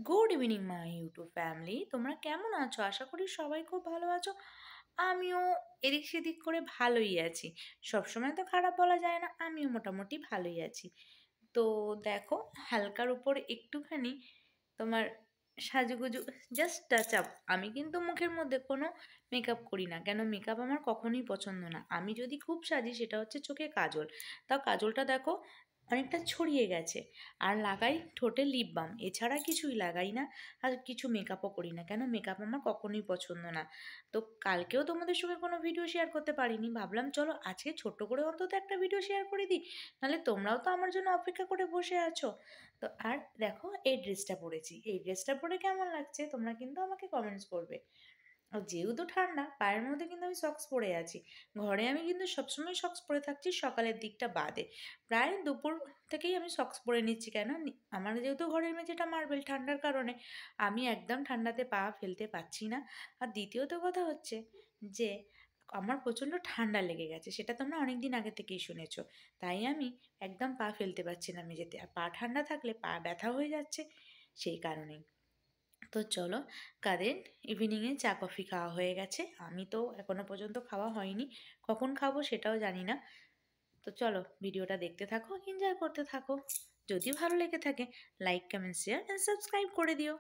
Good evening my YouTube family, তোমরা কেমন আছো? আশা করি সবাই খুব ভালো আছো। আমিও এদিক সেদিক করে ভালোই আছি। সবসময় তো খারাপ বলা যায় না, আমিও মোটামুটি ভালোই আছি। তো দেখো, হালকার উপর একটুখানি তোমার সাজুগুজু, জাস্ট টাচ আপ। আমি কিন্তু মুখের মধ্যে কোনো মেকআপ করি না, কেন মেকআপ আমার কখনোই পছন্দ না। আমি যদি খুব সাজি সেটা হচ্ছে চোখে কাজল, তাও কাজলটা দেখো অনেকটা ছড়িয়ে গেছে। আর লাগাই ঠোঁটে লিপ বাম, এছাড়া কিছুই লাগাই না। আর কিছু মেকআপও করি না, কেন মেকআপ আমার কখনোই পছন্দ না। তো কালকেও তোমাদের সঙ্গে কোনো ভিডিও শেয়ার করতে পারিনি, ভাবলাম চলো আজকে ছোট্ট করে অন্তত একটা ভিডিও শেয়ার করে দিই, নাহলে তোমরাও তো আমার জন্য অপেক্ষা করে বসে আছো। তো আর দেখো, এই ড্রেসটা পরেছি, এই ড্রেসটা পরে কেমন লাগছে তোমরা কিন্তু আমাকে কমেন্টস করবে। আর যেহেতু ঠান্ডা, পায়ের মধ্যে কিন্তু আমি সক্স পরে আছি। ঘরে আমি কিন্তু সবসময় সক্স পরে থাকছি, সকালের দিকটা বাদে। প্রায় দুপুর থেকেই আমি সক্স পরে নিচ্ছি, কেন আমার যেহেতু ঘরের মেঝেটা মার্বেল, ঠান্ডার কারণে আমি একদম ঠান্ডাতে পা ফেলতে পারছি না। আর দ্বিতীয়ত কথা হচ্ছে যে আমার প্রচণ্ড ঠান্ডা লেগে গেছে, সেটা তোমরা অনেক দিন আগে থেকেই শুনেছো। তাই আমি একদম পা ফেলতে পারছি না মেঝেতে, আর পা ঠান্ডা থাকলে পা ব্যথা হয়ে যাচ্ছে, সেই কারণেই। তো চলো, কাদের ইভিনিংয়ে চা কফি খাওয়া হয়ে গেছে, আমি তো এখনো পর্যন্ত খাওয়া হয়নি, কখন খাবো সেটাও জানি না। তো চলো ভিডিওটা দেখতে থাকো, এনজয় করতে থাকো। যদি ভালো লেগে থাকে like comment share and subscribe করে দিও।